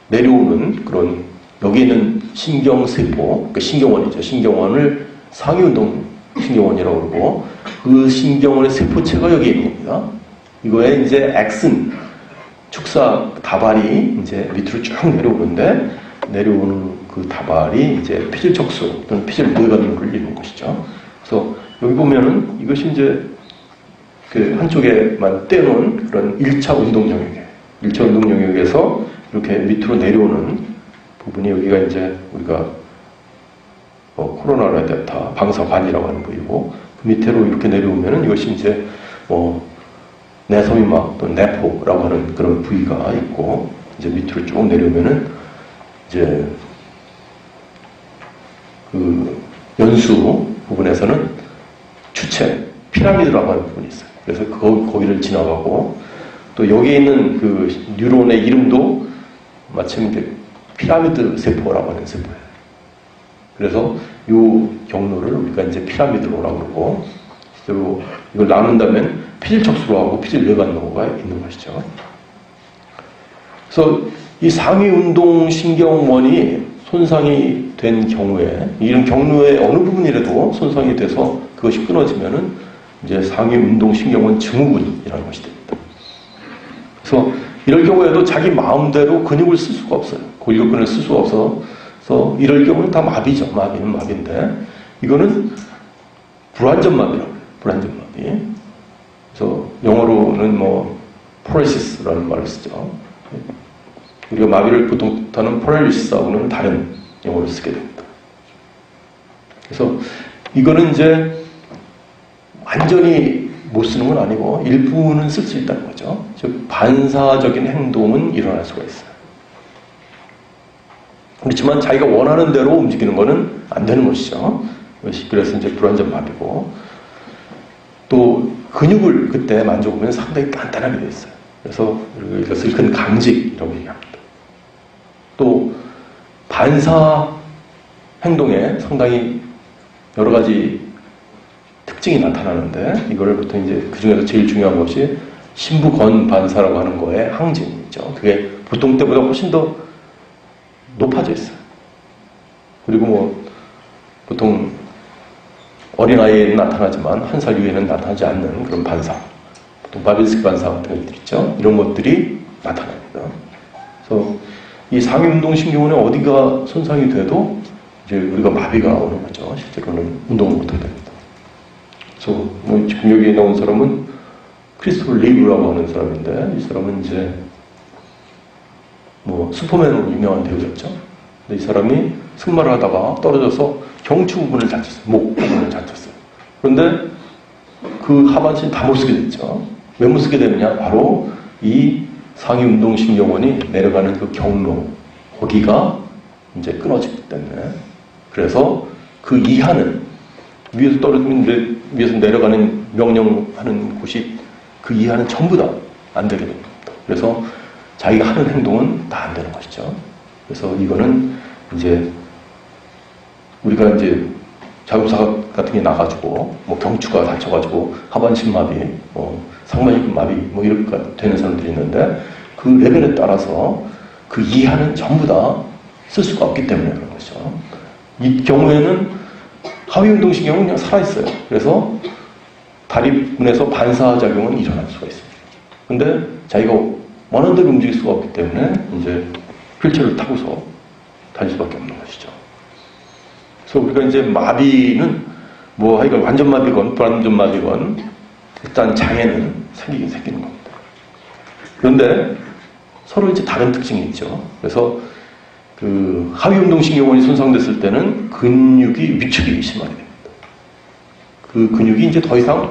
내려오는 그런 여기 있는 신경세포, 그 신경원이죠. 신경원을 상위운동 신경원이라고 그러고 그 신경원의 세포체가 여기 있는 겁니다. 이거에 이제 액슨 축사 다발이 이제 밑으로 쭉 내려오는데 내려오는 그 다발이 이제 피질 척수 또는 피질 뇌관물을 이루는 것이죠. 그래서 여기 보면은 이것이 이제 그 한쪽에만 떼놓은 그런 1차 운동 영역이에요. 1차 운동 영역에서 이렇게 밑으로 내려오는 부분이 여기가 이제 우리가 코로나 레데타 방사관이라고 하는 부위고 그 밑으로 이렇게 내려오면은 이것이 이제 내섬유막 또는 내포라고 하는 그런 부위가 있고 이제 밑으로 쭉 내려오면은 이제 그 연수 부분에서는 주체 피라미드라고 하는 부분이 있어요. 그래서 거기를 지나가고 또 여기에 있는 그 뉴런의 이름도 마침 이제 피라미드 세포라고 하는 세포예요. 그래서 이 경로를 우리가 이제 피라미드로라고 그러고 실제로 이걸 나눈다면 피질척수로하고 피질뇌관노가 있는 것이죠. 그래서 이 상위운동신경원이 손상이 된 경우에 이런 경로의 어느 부분이라도 손상이 돼서 그것이 끊어지면은 이제 상위운동신경원 증후군이라는 것이 됩니다. 그래서 이럴 경우에도 자기 마음대로 근육을 쓸 수가 없어요. 골격근을 쓸 수가 없어서 이럴 경우는 다 마비죠. 마비는 마비인데 이거는 불완전마비라고 해요. 불완전마비. 그래서 영어로는 paralyzis라는 말을 쓰죠. 우리가 마비를 보통 뜻하는 paralyzis하고는 다른 영어를 쓰게 됩니다. 그래서 이거는 이제 완전히 못 쓰는 건 아니고 일부는 쓸 수 있다는 거죠. 즉 반사적인 행동은 일어날 수가 있어요. 그렇지만 자기가 원하는 대로 움직이는 거는 안 되는 것이죠. 그래서 이제 불완전마비고 또 근육을 그때 만져보면 상당히 단단하게 되어 있어요. 그래서 이것을 큰 강직이라고 얘기합니다. 또 반사 행동에 상당히 여러 가지 특징이 나타나는데 이거를 보통 이제 그 중에서 제일 중요한 것이 신부건 반사라고 하는 거에 항진이죠. 그게 보통 때보다 훨씬 더 높아져 있어요. 그리고 보통 어린아이에는 나타나지만 한 살 이후에는 나타나지 않는 그런 반사, 보통 바빌스키 반사 같은 것들 있죠. 이런 것들이 나타납니다. 그래서 이 상위운동신경원에 어디가 손상이 돼도 이제 우리가 마비가 오는 거죠. 실제로는 운동을 못하게 됩니다. 그래서 지금 여기 나온 사람은 크리스토퍼 리브라고 하는 사람인데 이 사람은 이제 슈퍼맨으로 유명한 배우였죠. 근데 이 사람이 승마를 하다가 떨어져서 경추 부분을 다쳤어요. 목 부분을 다쳤어요. 그런데 그 하반신 다 못 쓰게 됐죠. 왜 못 쓰게 되느냐? 바로 이 상위운동신경원이 내려가는 그 경로, 거기가 이제 끊어지기 때문에. 그래서 그 이하는 위에서 떨어지면 위에서 내려가는 명령하는 곳이 그 이하는 전부 다 안 되게 됩니다. 그래서 자기가 하는 행동은 다 안 되는 것이죠. 그래서 이거는 이제 우리가 이제 자동차 같은 게 나가지고 경추가 다쳐가지고 하반신 마비, 상반신 마비 이렇게 되는 사람들이 있는데 그 레벨에 따라서 그 이하는 전부 다 쓸 수가 없기 때문에 그런 거죠. 이 경우에는 하위운동신경은 그냥 살아있어요. 그래서 다리분에서 반사작용은 일어날 수가 있습니다. 근데 자기가 원하는 대로 움직일 수가 없기 때문에 이제 휠체어를 타고서 달릴 수밖에 없는 것이죠. 그래서 우리가 이제 마비는 하여간 완전 마비건 불완전 마비건 일단 장애는 생기긴 생기는 겁니다. 그런데 서로 이제 다른 특징이 있죠. 그래서 그 하위운동신경원이 손상됐을 때는 근육이 위축이 심하게 됩니다. 그 근육이 이제 더 이상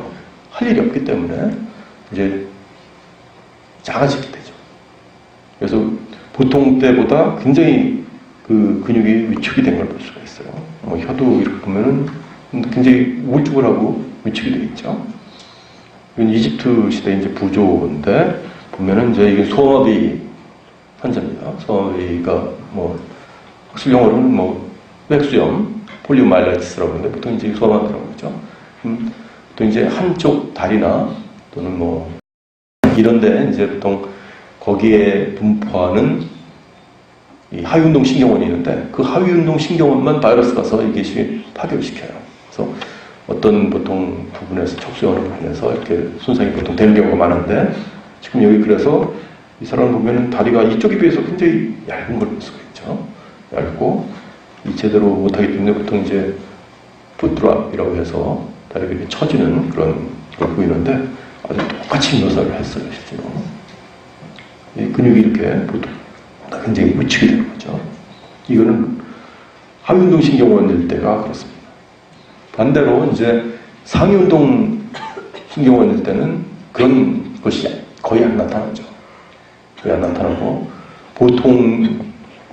할 일이 없기 때문에 이제 작아지게 되죠. 그래서 보통 때보다 굉장히 그 근육이 위축이 된 걸 볼 수가 있어요. 혀도 이렇게 보면은 굉장히 울쭉하고 위축이 되어 있죠. 이건 이집트 시대 이제 부조인데 보면은 이제 이게 소아마비 환자입니다. 소아마비가 학술 용어로는 백수염, 폴리오마일라이티스라고 하는데 보통 이제 소아마비라고 그러죠. 또 이제 한쪽 다리나 또는 이런데 이제 보통 거기에 분포하는 이 하위운동신경원이 있는데 그 하위운동신경원만 바이러스 가서 이게 파괴를 시켜요. 그래서 어떤 보통 부분에서 척수의 어느 부분에서 이렇게 손상이 보통 되는 경우가 많은데 지금 여기 그래서 이 사람을 보면은 다리가 이쪽에 비해서 굉장히 얇은 걸 볼 수가 있죠. 얇고, 이 제대로 못하기 때문에 보통 이제 풋드랍이라고 해서 다리가 이렇게 처지는 그런 걸 보이는데 아주 똑같이 묘사를 했어요, 실제로. 이 근육이 이렇게 보통 굉장히 묻히게 되는 거죠. 이거는 하위운동 신경원일 때가 그렇습니다. 반대로 이제 상위운동 신경원일 때는 그런 것이 거의 안 나타나죠. 거의 안 나타나고 보통의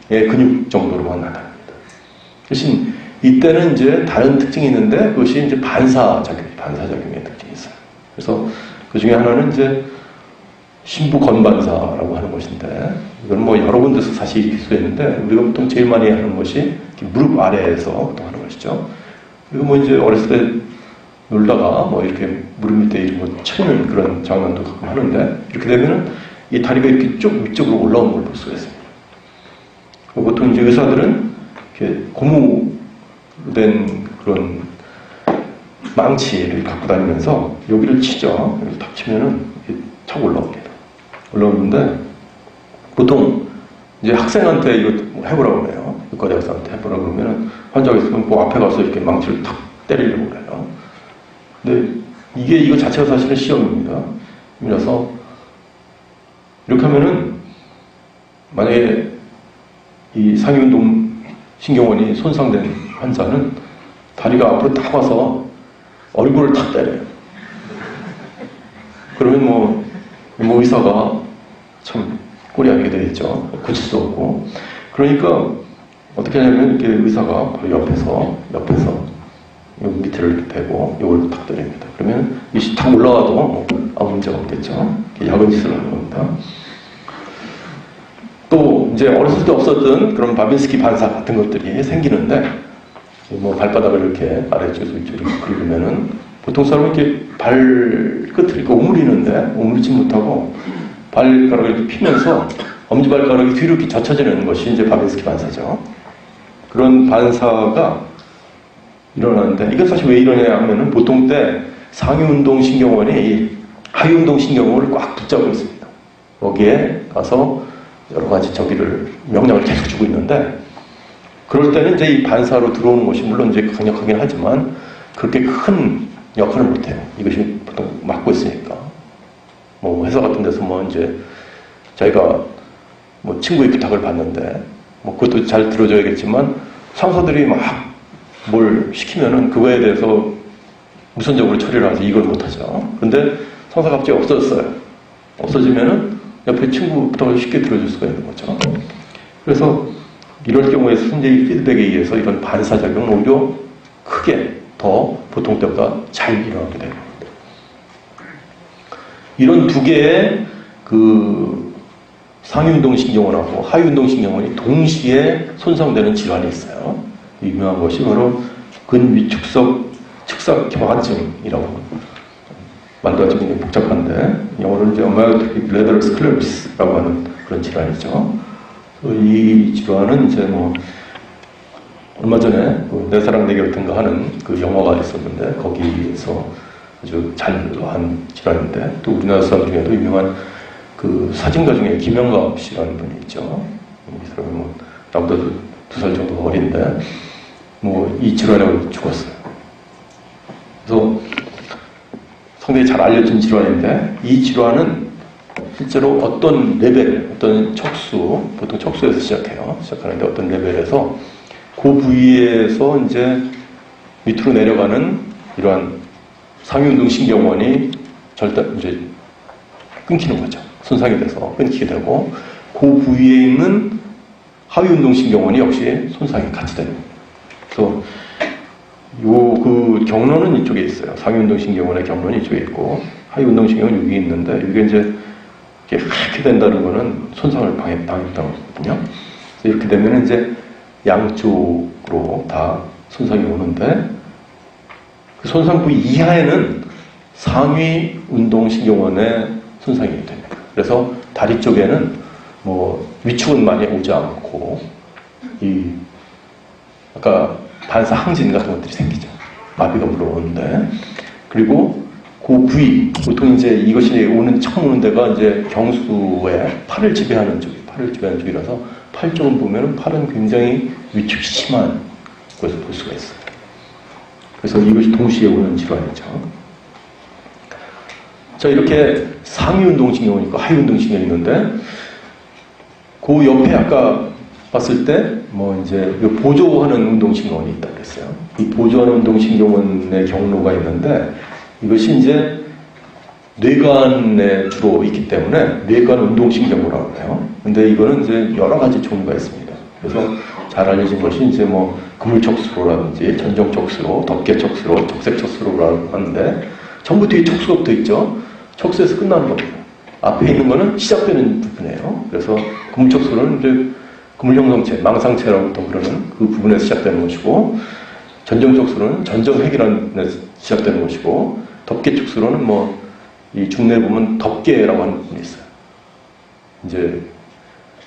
근육 정도로만 나타납니다. 대신 이때는 이제 다른 특징이 있는데 그것이 이제 반사작용의 특징이 있어요. 그래서 그 중에 하나는 이제 신부건반사라고 하는 것인데, 이건 뭐 여러 군데서 사실 기술했는데, 우리가 보통 제일 많이 하는 것이 무릎 아래에서 보통 하는 것이죠. 그리고 뭐 이제 어렸을 때 놀다가 뭐 이렇게 무릎 밑에 이런 거 치는 그런 장면도 가끔 하는데, 이렇게 되면은 이 다리가 이렇게 쭉 위쪽으로 올라오는 걸 볼 수가 있습니다. 보통 이제 의사들은 이렇게 고무된 그런 망치를 갖고 다니면서 여기를 치죠. 여기 탁 치면은 이렇게 탁 올라옵니다. 올라오는데 보통 이제 학생한테 이거 해보라고 그래요. 의과대 학생한테 해보라고 그러면은 환자가 있으면 그 앞에 가서 이렇게 망치를 탁 때리려고 그래요. 근데 이거 자체가 사실은 시험입니다. 그래서 이렇게 하면은 만약에 이 상위운동 신경원이 손상된 환자는 다리가 앞으로 딱 와서 얼굴을 탁 때려요. 그러면 뭐 의사가 참 꼴이 아니게 되겠죠. 고칠 수 없고. 그러니까 어떻게 하냐면 이렇게 의사가 바로 옆에서 여기 밑에를 이렇게 대고 이걸 탁 때립니다. 그러면 이것이 탁 올라와도 아무 문제가 없겠죠. 야근 짓을 하는 겁니다. 또 이제 어렸을 때 없었던 그런 바빈스키 반사 같은 것들이 생기는데, 뭐 발바닥을 이렇게 아래쪽에서 이쪽으로 긁으면은 보통 사람은 이렇게 발끝을 이렇게 오므리지 못하고 발가락을 이렇게 피면서 엄지발가락이 뒤로 이렇게 젖혀지는 것이 이제 바빈스키 반사죠. 그런 반사가 일어나는데, 이게 사실 왜 이러냐 하면은 보통 때 상위운동 신경원이 하위운동 신경원을 꽉 붙잡고 있습니다. 거기에 가서 여러 가지 명령을 계속 주고 있는데, 그럴 때는 이제 이 반사로 들어오는 것이 물론 이제 강력하긴 하지만 그렇게 큰 역할을 못해요. 이것이 보통 막고 있으니까. 뭐 회사 같은 데서 뭐 이제 자기가 뭐 친구의 부탁을 받는데 뭐 그것도 잘 들어줘야겠지만 상사들이 막 뭘 시키면은 그거에 대해서 우선적으로 처리를 하지 이걸 못하죠. 그런데 상사가 갑자기 없어졌어요. 없어지면은 옆에 친구 부탁을 쉽게 들어줄 수가 있는 거죠. 그래서 이럴 경우에 선제의 피드백에 의해서 이런 반사작용은 오히려 크게 더 보통 때보다 잘 일어나게 됩니다. 이런 두 개의 그 상위운동신경원하고 하위운동신경원이 동시에 손상되는 질환이 있어요. 유명한 것이 바로 근위축석 측사경화증이라고 말도 아주 굉장히 복잡한데 영어로는 이제 amyotrophic lateral sclerosis라고 하는 그런 질환이죠. 이 질환은 이제 뭐 얼마 전에 내 사랑 내 곁인가 하는 그 영화가 있었는데 거기에서 아주 잘한 질환인데, 또 우리나라 사람 중에도 유명한 그 사진가 중에 김영갑 씨라는 분이 있죠. 이 사람이 뭐 나보다 2살 정도 어린데 뭐 이 질환에 죽었어요. 그래서 상당히 잘 알려진 질환인데, 이 질환은 실제로 어떤 레벨, 어떤 척수, 보통 척수에서 시작하는데 어떤 레벨에서 그 부위에서 이제 밑으로 내려가는 이러한 상위운동 신경원이 이제 끊기는 거죠. 손상이 돼서 끊기게 되고, 그 부위에 있는 하위운동 신경원이 역시 손상이 같이 됩니다. 그래서 그 경로는 이쪽에 있어요. 상위운동 신경원의 경로는 이쪽에 있고, 하위운동 신경은 여기 있는데, 이게 이제 이렇게 된다는 거는 손상을 당했다는 거거든요. 이렇게 되면 이제 양쪽으로 다 손상이 오는데, 그 손상 부위 이하에는 상위 운동신경원의 손상이 됩니다. 그래서 다리 쪽에는 뭐 위축은 많이 오지 않고, 아까 반사 항진 같은 것들이 생기죠. 마비가 물러오는데, 그리고 그 부위, 보통 이제 이것이 처음 오는 데가 이제 경수의 팔을 지배하는 쪽이라서 팔 쪽을 보면은 팔은 굉장히 위축이 심한 것을 볼 수가 있어요. 그래서 이것이 동시에 오는 질환이죠. 자, 이렇게 상위 운동신경이 있고 하위 운동신경이 있는데, 그 옆에 아까 봤을 때, 뭐 이제 보조하는 운동신경원이 있다고 그랬어요. 이 보조하는 운동신경원의 경로가 있는데, 이것이 이제 뇌관에 주로 있기 때문에 뇌관 운동신경이라고 해요. 근데 이거는 이제 여러 가지 종류가 있습니다. 그래서 잘 알려진 것이 이제 뭐 그물척수로라든지 전정척수로, 덮개척수로, 적색척수로라고 하는데, 전부 뒤에 척수가 붙어 있죠. 척수에서 끝나는 겁니다. 앞에 있는 거는 시작되는 부분이에요. 그래서 그물척수로는 이제 그물형성체, 망상체라고 또 그러는 그 부분에서 시작되는 것이고, 전정척수로는 전정핵이라는 데서 시작되는 것이고, 덮개척수로는 뭐 이 중뇌 보면 덮개라고 하는 부분이 있어요. 이제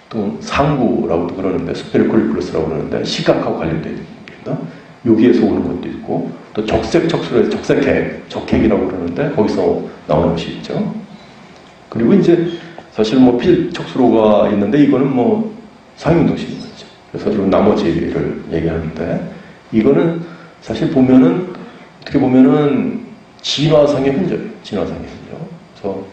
또 상부라고도 그러는데, 스페리콜리플러스라고 그러는데 시각하고 관련되어 있습니다. 여기에서 오는 것도 있고, 또 적색척수로에서 적색핵, 적핵이라고 그러는데 거기서 나오는 것이 있죠. 그리고 이제 사실 뭐 필척수로가 있는데, 이거는 뭐 상위운동신경이죠. 그래서 좀 나머지를 얘기하는데, 이거는 사실 보면은 어떻게 보면은 진화상의 흔적이에요. 진화상의 흔적. 그래서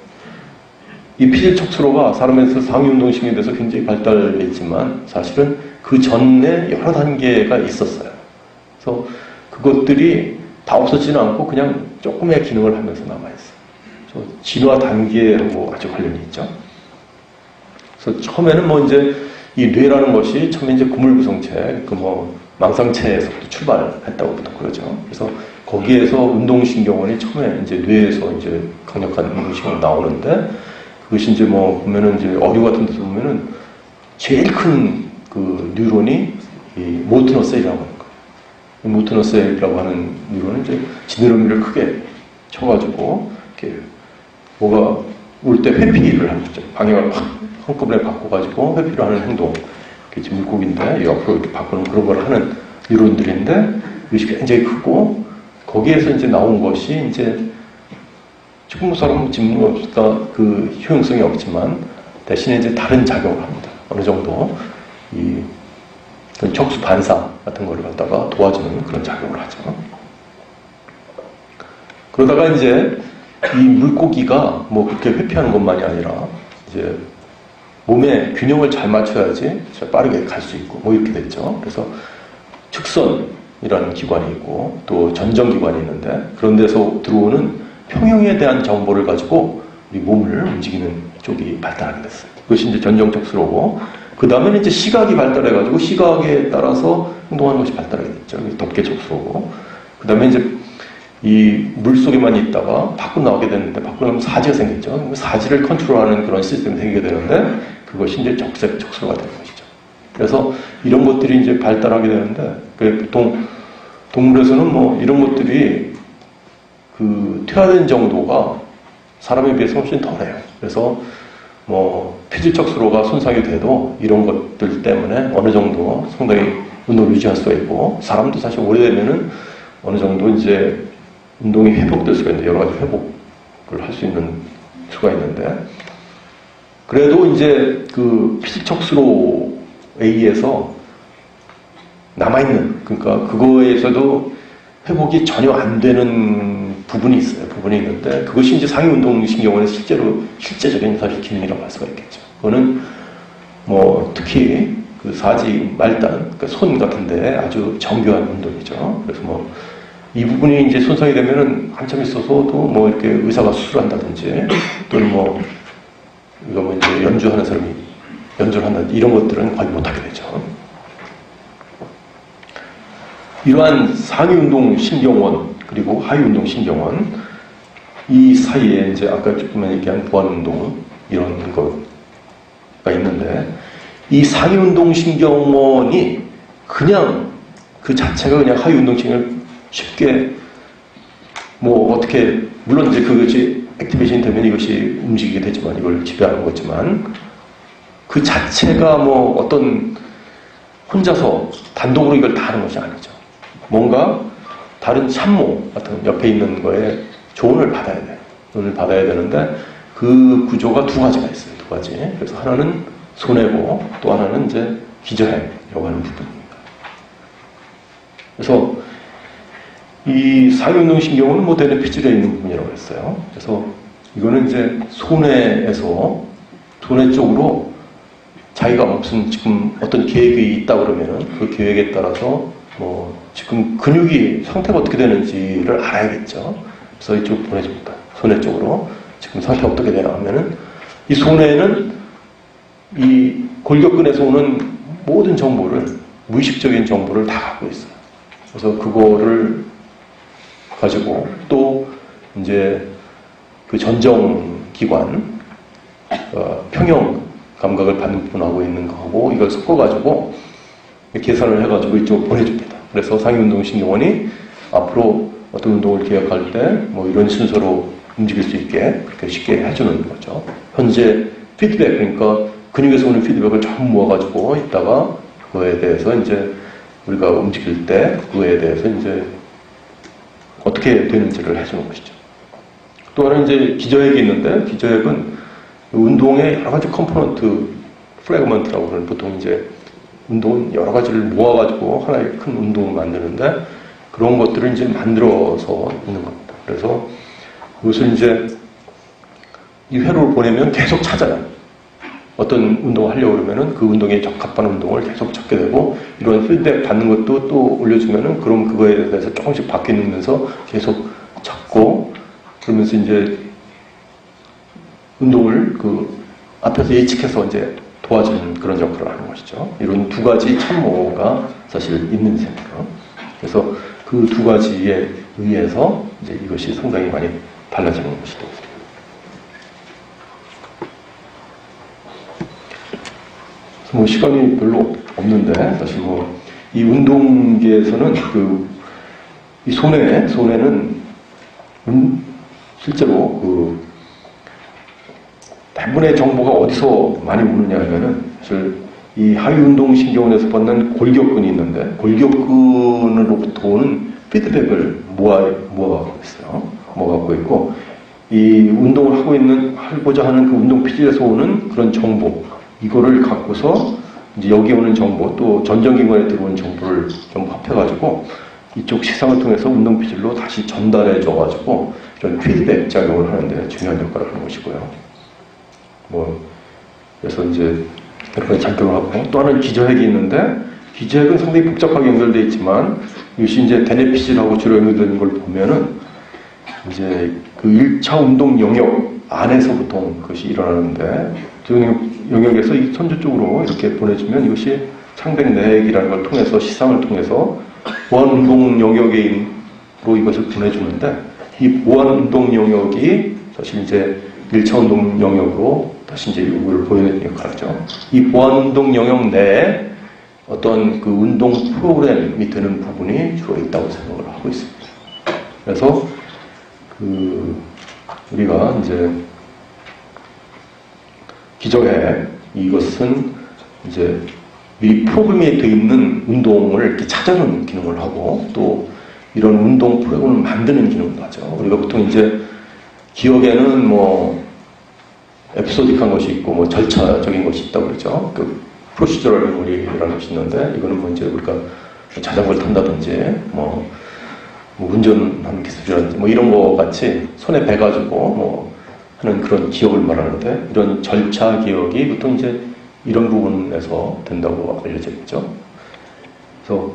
이 피질척수로가 사람에서 상위운동신경에 대해서 굉장히 발달해 있지만 사실은 그 전에 여러 단계가 있었어요. 그래서 그것들이 다 없어지지는 않고 그냥 조금의 기능을 하면서 남아있어요. 그래서 진화 단계하고 아주 관련이 있죠. 그래서 처음에는 뭐 이제 이 뇌라는 것이 처음에 이제 그물구성체, 그 뭐 망상체에서부터 출발했다고 그러죠. 그래서 거기에서 운동신경원이 처음에 이제 뇌에서 이제 강력한 운동신경이 나오는데, 그것이 이제 뭐 보면은 이제 어류 같은 데서 보면은 제일 큰 그 뉴런이 이 모트너셀이라고 하는 거예요. 이 모트너셀이라고 하는 뉴런은 이제 지느러미를 크게 쳐가지고 이렇게 뭐가 올 때 회피를 하는 거죠. 방향을 확 한꺼번에 바꿔가지고 회피를 하는 행동. 이게 물고기인데 옆으로 이렇게 바꾸는 그런 걸 하는 뉴런들인데, 이것이 굉장히 크고, 거기에서 이제 나온 것이 이제 지금 사람은 짚는 없으니까 그 효용성이 없지만 대신에 이제 다른 작용을 합니다. 어느 정도 이 척수 반사 같은 거를 갖다가 도와주는 그런 작용을 하죠. 그러다가 이제 이 물고기가 뭐 그렇게 회피하는 것만이 아니라 이제 몸의 균형을 잘 맞춰야지 빠르게 갈 수 있고 뭐 이렇게 됐죠. 그래서 측선이라는 기관이 있고 또 전정기관이 있는데, 그런 데서 들어오는 평형에 대한 정보를 가지고 우리 몸을 움직이는 쪽이 발달하게 됐어요. 그것이 이제 전정척수로고, 그 다음에는 이제 시각이 발달해가지고 시각에 따라서 행동하는 것이 발달하게 됐죠. 덮개척수로고, 그 다음에 이제 이 물 속에만 있다가 밖으로 나오게 됐는데, 밖으로 나오면 사지가 생겼죠. 사지를 컨트롤하는 그런 시스템이 생기게 되는데, 그것이 이제 적색척수로가 되는 것이죠. 그래서 이런 것들이 이제 발달하게 되는데, 보통 동물에서는 뭐 이런 것들이 그 퇴화된 정도가 사람에 비해서 훨씬 덜해요. 그래서 뭐 피질척수로가 손상이 돼도 이런 것들 때문에 어느 정도 상당히 운동을 유지할 수가 있고, 사람도 사실 오래되면은 어느 정도 이제 운동이 회복될 수가 있는데, 여러 가지 회복을 할 수 있는 수가 있는데, 그래도 이제 그 피질척수로에 의해서 남아있는, 그러니까 그거에서도 회복이 전혀 안 되는 부분이 있어요. 부분이 있는데, 그것이 이제 상위운동신경원의 실제적인 사실 기능이라고 할 수가 있겠죠. 그거는 뭐 특히 그 사지 말단, 그러니까 손 같은데 아주 정교한 운동이죠. 그래서 뭐 이 부분이 이제 손상이 되면은 한참 있어서도 뭐 이렇게 의사가 수술한다든지, 또는 뭐 이거 뭐 이제 연주하는 사람이 연주를 한다든지 이런 것들은 거의 못하게 되죠. 이러한 상위운동신경원 그리고 하위운동신경원, 이 사이에 이제 아까 조금 얘기한 보완운동 이런 거가 있는데, 이 상위운동신경원이 그냥 그 자체가 그냥 하위운동신경을 쉽게 뭐 어떻게, 물론 이제 그것이 액티베이션이 되면 이것이 움직이게 되지만, 이걸 지배하는 거지만, 그 자체가 뭐 어떤 혼자서 단독으로 이걸 다 하는 것이 아니죠. 뭔가 다른 참모 같은 옆에 있는 거에 조언을 받아야 돼요. 조언을 받아야 되는데, 그 구조가 두 가지가 있어요. 두 가지. 그래서 하나는 손해고 또 하나는 이제 기저행이라고 하는 부분입니다. 그래서 이 상위운동신경은 뭐 대뇌피질에 있는 부분이라고 했어요. 그래서 이거는 이제 손해 쪽으로 자기가 무슨 지금 어떤 계획이 있다 그러면은 그 계획에 따라서 뭐 지금 근육이 상태가 어떻게 되는지를 알아야겠죠. 그래서 이쪽 보내줍니다. 손해 쪽으로 지금 상태가 어떻게 되냐 하면은 이 손해는 이 골격근에서 오는 모든 정보를 무의식적인 정보를 다 갖고 있어요. 그래서 그거를 가지고 또 이제 그 전정기관 평형 감각을 받는 부분하고 있는 거하고 이걸 섞어가지고 계산을 해가지고 이쪽으로 보내줍니다. 그래서 상위운동신경원이 앞으로 어떤 운동을 기획할 때 뭐 이런 순서로 움직일 수 있게 그렇게 쉽게 해주는 거죠. 현재 피드백, 그러니까 근육에서 오는 피드백을 전부 모아가지고 있다가 그거에 대해서 이제 우리가 움직일 때 그거에 대해서 이제 어떻게 되는지를 해주는 것이죠. 또 하나는 이제 기저핵이 있는데 기저핵은 운동의 여러 가지 컴포넌트, 프래그먼트라고 하는 보통 이제 운동은 여러 가지를 모아가지고 하나의 큰 운동을 만드는데 그런 것들을 이제 만들어서 있는 겁니다. 그래서 이것을 이제 이 회로를 보내면 계속 찾아요. 어떤 운동을 하려고 그러면은 그 운동에 적합한 운동을 계속 찾게 되고 이런 피드백 받는 것도 또 올려주면은 그럼 그거에 대해서 조금씩 바뀌면서 계속 찾고 그러면서 이제 운동을 그 앞에서 예측해서 이제 도와주는 그런 역할을 하는 것이죠. 이런 두 가지 참모가 사실 있는 셈이에요. 그래서 그 두 가지에 의해서 이제 이것이 상당히 많이 달라지는 것이 되겠습니다. 뭐 시간이 별로 없는데 사실 뭐 이 운동계에서는 이 손해는 실제로 그 대부분의 정보가 어디서 많이 오느냐 하면은 사실 이 하위운동신경원에서 받는 골격근이 있는데 골격근으로부터 오는 피드백을 모아갖고 있어요. 모아갖고 있고 이 운동을 하고자 하는 그 운동 피질에서 오는 그런 정보 이거를 갖고서 이제 여기 오는 정보 또 전정기관에 들어오는 정보를 좀 합해가지고 이쪽 시상을 통해서 운동 피질로 다시 전달해줘가지고 이런 피드백 작용을 하는데 중요한 역할을 하는 것이고요. 그래서 이제 그런 작용을 하고 또 하나는 기저핵이 있는데 기저핵은 상당히 복잡하게 연결되어 있지만 이것이 이제 대뇌피질하고 주로 연결되는 걸 보면은 이제 그 1차 운동 영역 안에서 보통 그것이 일어나는데 그 영역에서 이 선주 쪽으로 이렇게 보내주면 이것이 창백내액이라는 걸 통해서 시상을 통해서 보완운동 영역으로 이것을 보내주는데 이 보완운동 영역이 사실 이제 1차 운동 영역으로 다시 이제 이걸 보여내는 역할을 하죠. 이 보완운동 영역 내에 어떤 그 운동 프로그램이 되는 부분이 주로 있다고 생각을 하고 있습니다. 그래서 우리가 이제 기저핵 이것은 이제 미리 프로그램이 되어 있는 운동을 이렇게 찾아주는 기능을 하고 또 이런 운동 프로그램을 만드는 기능도 하죠. 우리가 보통 이제 기억에는 뭐 에피소딕한 것이 있고 뭐 절차적인 것이 있다고 그러죠. 그 프로시저럴 메모리라는 것이 있는데 이거는 뭐 이제 우리가 자전거를 탄다든지 뭐 운전하는 기술이라든지 뭐 이런 거 같이 손에 배가지고 뭐 하는 그런 기억을 말하는데 이런 절차 기억이 보통 이제 이런 부분에서 된다고 알려져 있죠. 그래서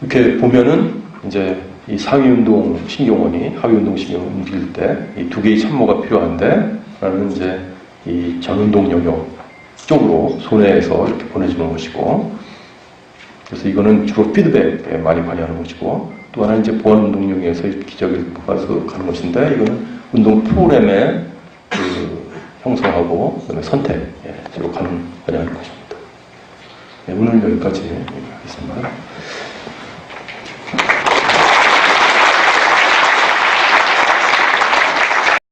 이렇게 보면은 이제 이 상위운동 신경원이 하위운동 신경을 움직일 때 이 두 개의 참모가 필요한데 라는 이제 이 전운동 영역 쪽으로 손해에서 이렇게 보내주는 것이고 그래서 이거는 주로 피드백에 많이 관여하는 것이고 또 하나는 이제 보완운동 영역에서 기적을 뽑아서 가는 것인데 이거는 운동 프로그램에 형성하고 그다음에 선택 주로 관여하는 것입니다. 네, 오늘 여기까지 하겠습니다.